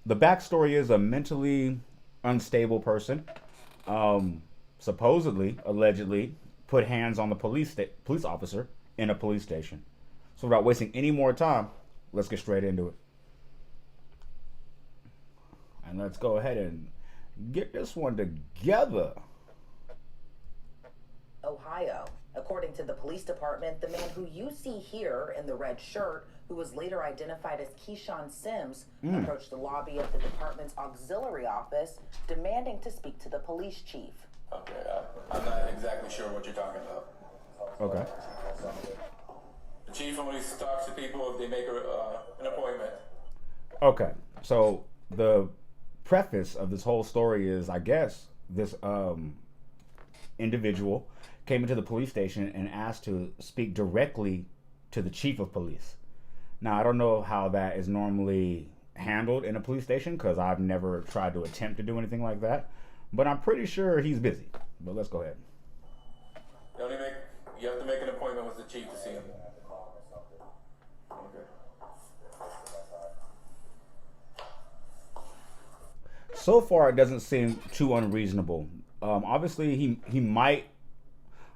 The backstory is a mentally unstable person, supposedly, allegedly, put hands on the police officer in a police station. So without wasting any more time, let's get straight into it. And let's go ahead and get this one together. Ohio. According to the police department, the man who you see here in the red shirt, who was later identified as Keishaun Sims, approached the lobby of the department's auxiliary office, demanding to speak to the police chief. Okay, I'm not exactly sure what you're talking about. Okay. The chief only talks to people if they make an appointment. Okay. So the preface of this whole story is, I guess, this individual came into the police station and asked to speak directly to the chief of police. Now, I don't know how that is normally handled in a police station because I've never tried to attempt to do anything like that, but I'm pretty sure he's busy. But let's go ahead. You have to make an appointment with the chief to see him. Okay. So far, it doesn't seem too unreasonable. Obviously, he might.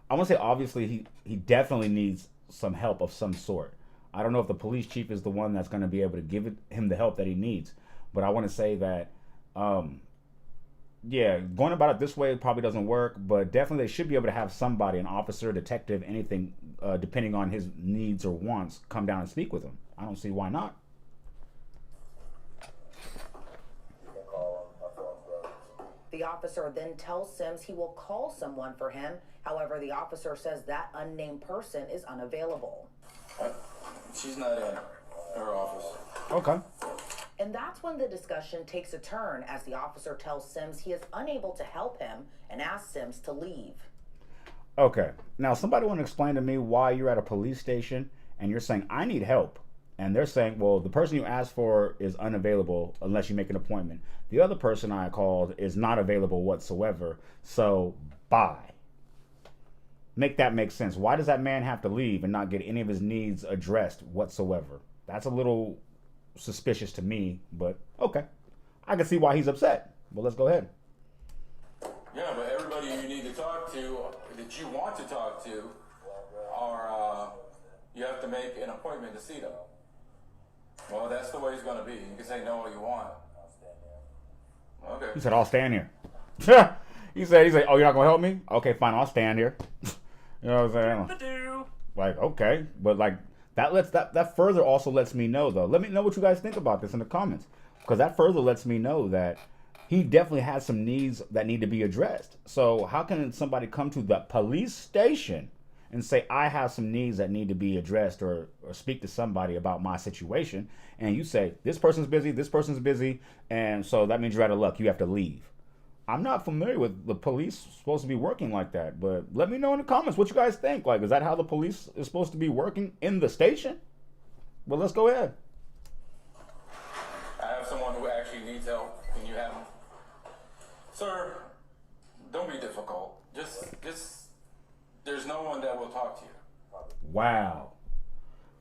I want to say obviously he definitely needs some help of some sort. I don't know if the police chief is the one that's going to be able to give him the help that he needs, but I want to say that, yeah, going about it this way probably doesn't work, but definitely they should be able to have somebody, an officer, detective, anything, depending on his needs or wants, come down and speak with him. I don't see why not. The officer then tells Sims he will call someone for him. However, the officer says that unnamed person is unavailable. She's not in her office. Okay. And that's when the discussion takes a turn as the officer tells Sims he is unable to help him and asks Sims to leave. Okay. Now, somebody want to explain to me why you're at a police station and you're saying, I need help. And they're saying, well, the person you asked for is unavailable unless you make an appointment. The other person I called is not available whatsoever. So, bye. Make that make sense. Why does that man have to leave and not get any of his needs addressed whatsoever? That's a little suspicious to me, but okay. I can see why he's upset. Well, let's go ahead. Yeah, but everybody you need to talk to, that you want to talk to, you have to make an appointment to see them. Well, that's the way it's going to be. You can say no all you want. Okay. He said, I'll stand here. he said, oh, you're not going to help me? Okay, fine, I'll stand here. You know what I'm saying? Like, okay. But like that further also lets me know though. Let me know what you guys think about this in the comments. Because that further lets me know that he definitely has some needs that need to be addressed. So how can somebody come to the police station and say, I have some needs that need to be addressed, or speak to somebody about my situation, and you say, this person's busy, and so that means you're out of luck, you have to leave. I'm not familiar with the police supposed to be working like that, but let me know in the comments what you guys think. Like, is that how the police is supposed to be working in the station? Well, let's go ahead. I have someone who actually needs help. Can you have him? Sir, don't be difficult. Just there's no one that will talk to you. Wow.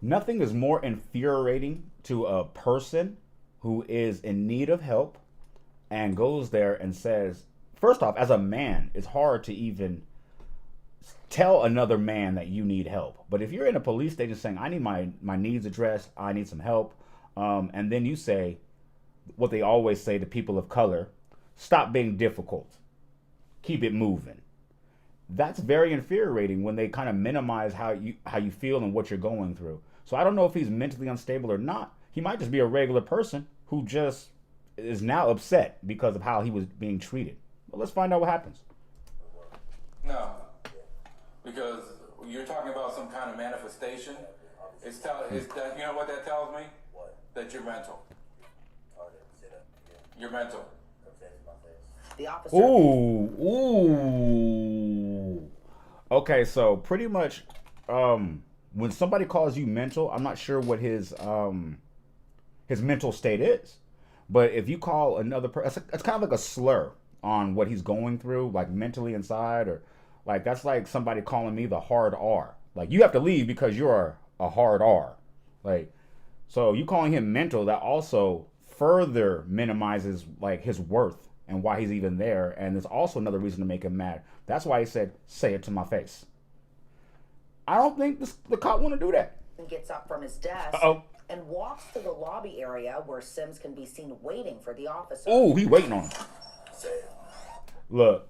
Nothing is more infuriating to a person who is in need of help and goes there and says, first off, as a man, it's hard to even tell another man that you need help. But if you're in a police station saying, I need my needs addressed, I need some help, and then you say what they always say to people of color, stop being difficult, keep it moving. That's very infuriating when they kind of minimize how you feel and what you're going through. So I don't know if he's mentally unstable or not. He might just be a regular person who just is now upset because of how he was being treated. But let's find out what happens. No, because you're talking about some kind of manifestation. It's that, you know what that tells me? That you're mental. You're mental. The officer. Ooh. Okay, so pretty much, when somebody calls you mental, I'm not sure what his mental state is. But if you call another person, it's kind of like a slur on what he's going through, like mentally inside, or like that's like somebody calling me the hard R. Like, you have to leave because you're a hard R. Like, so you calling him mental, that also further minimizes like his worth and why he's even there. And there's also another reason to make him mad. That's why he said, "Say it to my face." I don't think the cop want to do that. Gets up from his desk and walks to the lobby area where Sims can be seen waiting for the officer. Oh, he waiting on him. Look,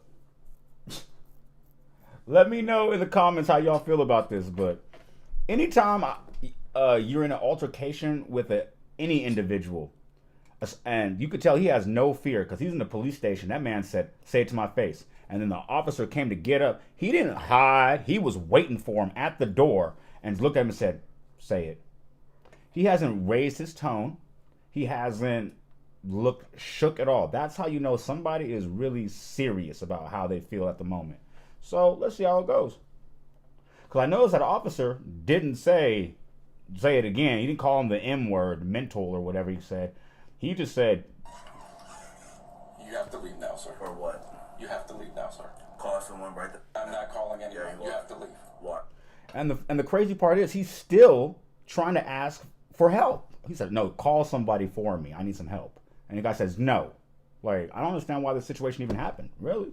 let me know in the comments how y'all feel about this. But anytime you're in an altercation with any individual, and you could tell he has no fear because he's in the police station. That man said, "Say it to my face." And then the officer came to get up. He didn't hide. He was waiting for him at the door and looked at him and said, "Say it." He hasn't raised his tone. He hasn't looked shook at all. That's how you know somebody is really serious about how they feel at the moment. So let's see how it goes. Because I noticed that the officer didn't say it again. He didn't call him the M word, mental or whatever he said. He just said, "You have to leave now, sir." Or what? "You have to leave now, sir." Call someone right there. I'm not calling anyone. Yeah, you have to leave. What? and the crazy part is he's still trying to ask for help. He said, "No, call somebody for me. I need some help." And the guy says, "No." Like, I don't understand why this situation even happened. Really?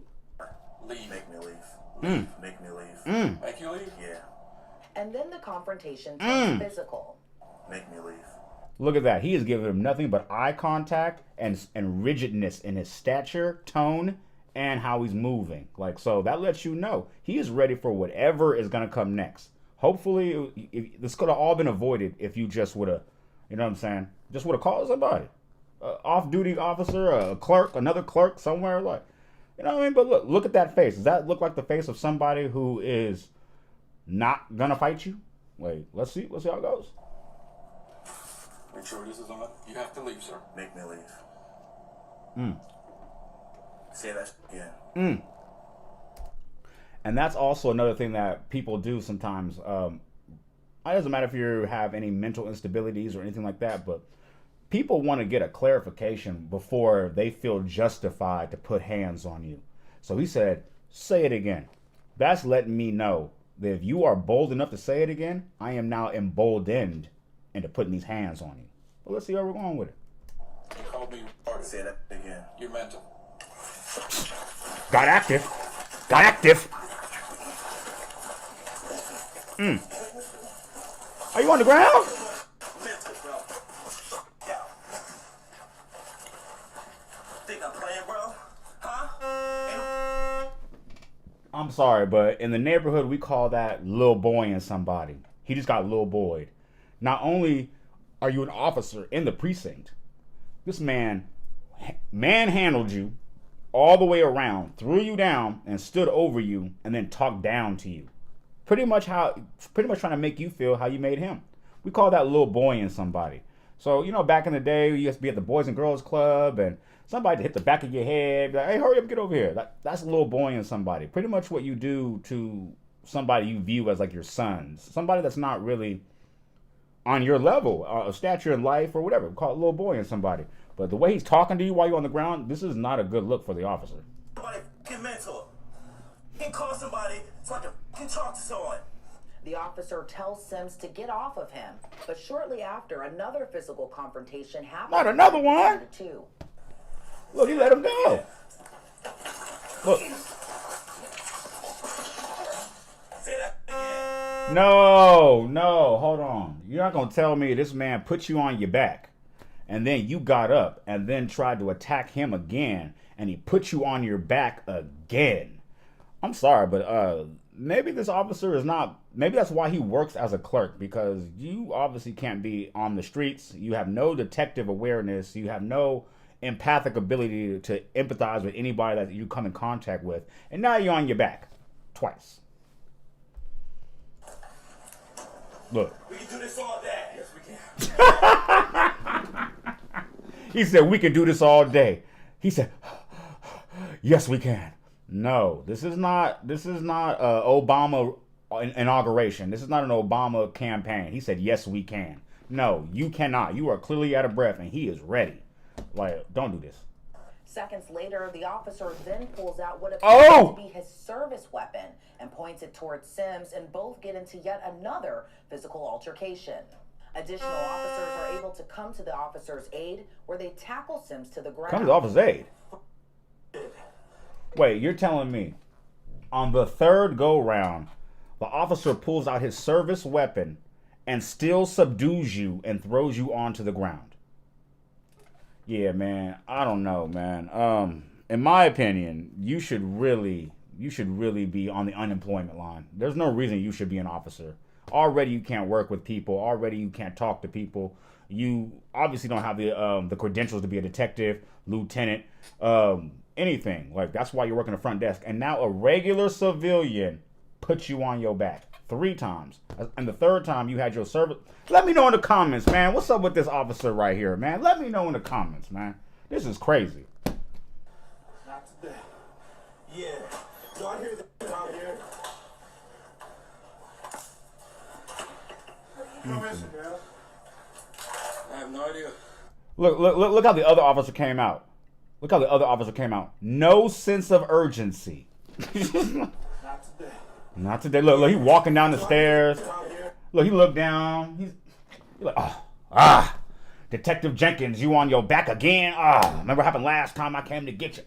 Leave. Make me leave. Make me leave. Make you leave? Yeah. And then the confrontation turns physical. Make me leave. Look at that. He is giving him nothing but eye contact and rigidness in his stature, tone, and how he's moving. Like, so that lets you know he is ready for whatever is going to come next. Hopefully, this could have all been avoided if you just would have, you know what I'm saying, just would have called somebody. Off-duty officer, a clerk, another clerk somewhere. Like, you know what I mean? But look at that face. Does that look like the face of somebody who is not going to fight you? Like, let's see how it goes. Make sure this is on. You have to leave, sir. Make me leave. Say that again. And that's also another thing that people do sometimes. It doesn't matter if you have any mental instabilities or anything like that, but people want to get a clarification before they feel justified to put hands on you. So he said, "Say it again." That's letting me know that if you are bold enough to say it again, I am now emboldened into putting these hands on you. Well, let's see how we're going with it. You called me retarded. Say that again. You're mental. Got active. Got active. Are you on the ground? Mental, bro. Yeah. Think I'm playing, bro? Huh? I'm sorry, but in the neighborhood, we call that Lil Boying somebody. He just got Lil Boyed. Not only are you an officer in the precinct, this man manhandled you all the way around, threw you down, and stood over you, and then talked down to you. Pretty much trying to make you feel how you made him. We call that Lil Boying somebody. So, you know, back in the day, you used to be at the Boys and Girls Club, and somebody hit the back of your head, be like, "Hey, hurry up, get over here." That's Lil Boying somebody. Pretty much what you do to somebody you view as like your sons. Somebody that's not really on your level of stature in life or whatever. We call it Lil Boying somebody. But the way he's talking to you while you're on the ground, this is not a good look for the officer. Somebody fucking mental. You can call somebody so I can talk to someone. The officer tells Sims to get off of him, but shortly after, another physical confrontation happens. Not another one. The two. Look, he let him go. Look. Say that again. No, hold on. You're not going to tell me this man put you on your back, and then you got up and then tried to attack him again, and he put you on your back again. I'm sorry, but maybe this officer is not, maybe that's why he works as a clerk, because you obviously can't be on the streets. You have no detective awareness. You have no empathic ability to empathize with anybody that you come in contact with. And now you're on your back twice. Look. We can do this all day. Yes, we can. He said, "We can do this all day." He said, "Yes, we can." No, this is not Obama inauguration. This is not an Obama campaign. He said, "Yes, we can." No, you cannot. You are clearly out of breath, and he is ready. Like, don't do this. Seconds later, the officer then pulls out what appears to be his service weapon and points it towards Sims, and both get into yet another physical altercation. Additional officers are able to come to the officer's aid, where they tackle Sims to the ground. Come to the officer's aid? Wait, you're telling me on the third go-round, the officer pulls out his service weapon and still subdues you and throws you onto the ground? Yeah, man. I don't know, man. In my opinion, you should really be on the unemployment line. There's no reason you should be an officer. Already you can't work with people. Already you can't talk to people. You obviously don't have the credentials to be a detective, lieutenant, anything. Like, that's why you're working the front desk. And now a regular civilian puts you on your back 3 times. And the third time you had your service. Let me know in the comments, man. What's up with this officer right here, man? Let me know in the comments, man. This is crazy. Not today. Yeah. Y'all hear that out here? I have no idea. Look how the other officer came out. Look how the other officer came out. No sense of urgency. Not today. Not today. Look, he walking down the stairs. Look, he looked down. He's like, Detective Jenkins, you on your back again? Remember what happened last time I came to get you?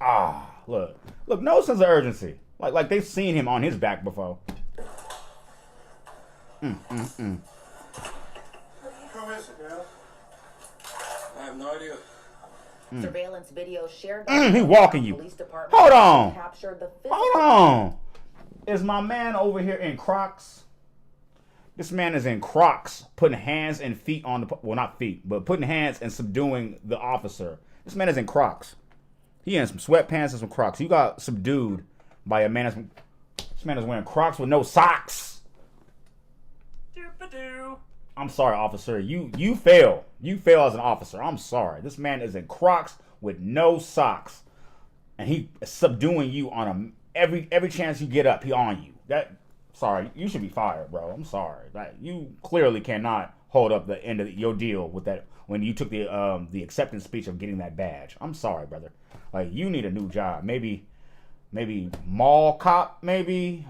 Look, no sense of urgency. Like they've seen him on his back before. Who is it, girl? I have no idea. Surveillance video shared by He walking you. police department. Hold on. Captured the Hold on. Is my man over here in Crocs? This man is in Crocs, putting hands and feet on the, well, not feet, but putting hands and subduing the officer. This man is in Crocs. He in some sweatpants and some Crocs. You got subdued by a man this man is wearing Crocs with no socks. I'm sorry, officer. You fail. You fail as an officer. I'm sorry. This man is in Crocs with no socks. And he is subduing you on every chance you get up, he on you. Sorry, you should be fired, bro. I'm sorry. Like, you clearly cannot hold up the end of your deal with that when you took the acceptance speech of getting that badge. I'm sorry, brother. Like, you need a new job. Maybe mall cop, maybe.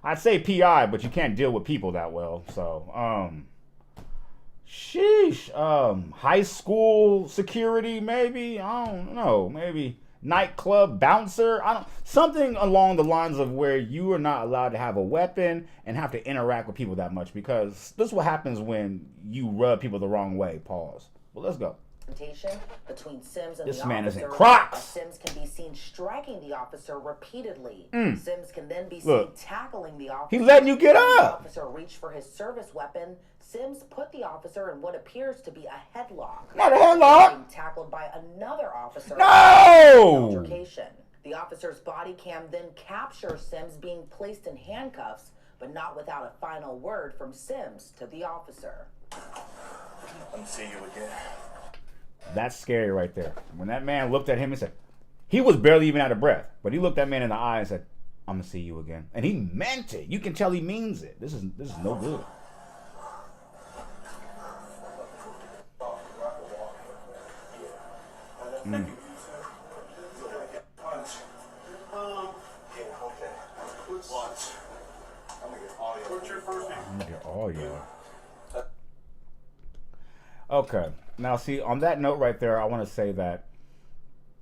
I'd say PI, but you can't deal with people that well. So, sheesh. High school security, maybe. I don't know. Maybe nightclub bouncer. Something along the lines of where you are not allowed to have a weapon and have to interact with people that much, because this is what happens when you rub people the wrong way. Pause. Well, let's go. Between Sims and this the man officer, is in Crocs. Sims can be seen striking the officer repeatedly. Sims can then be seen tackling the officer. He letting you get up. The officer reached for his service weapon. Sims put the officer in what appears to be a headlock. Not a headlock. Being tackled by another officer. No. Altercation. The officer's body cam then captures Sims being placed in handcuffs, but not without a final word from Sims to the officer. Let me see you again. That's scary right there. When that man looked at him and said, he was barely even out of breath, but he looked that man in the eye and said, I'm gonna see you again. And he meant it. You can tell he means it. This is no good. I'm gonna get all y'all. Okay. Now, see, on that note right there, I want to say that,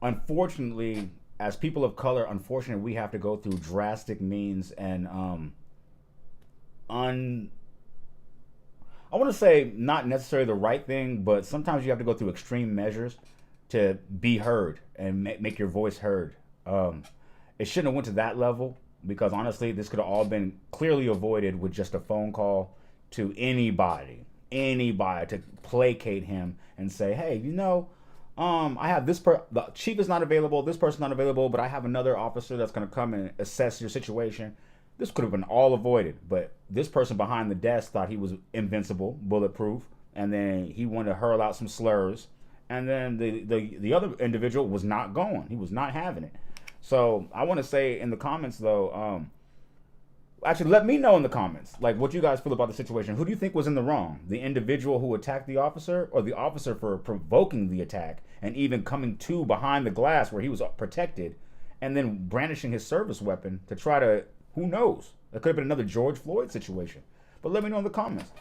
unfortunately, as people of color, unfortunately, we have to go through drastic means and I want to say not necessarily the right thing, but sometimes you have to go through extreme measures to be heard and make your voice heard. It shouldn't have went to that level, because honestly, this could have all been clearly avoided with just a phone call to anybody to placate him and say, hey, I have the chief is not available, this person's not available, but I have another officer that's going to come and assess your situation. This could have been all avoided, but this person behind the desk thought he was invincible, bulletproof, and then he wanted to hurl out some slurs, and then the other individual was not going. He was not having it. So I want to say in the comments, though, actually, let me know in the comments, like, what you guys feel about the situation. Who do you think was in the wrong? The individual who attacked the officer, or the officer for provoking the attack and even coming to behind the glass where he was protected and then brandishing his service weapon to try to, who knows? That could have been another George Floyd situation. But let me know in the comments.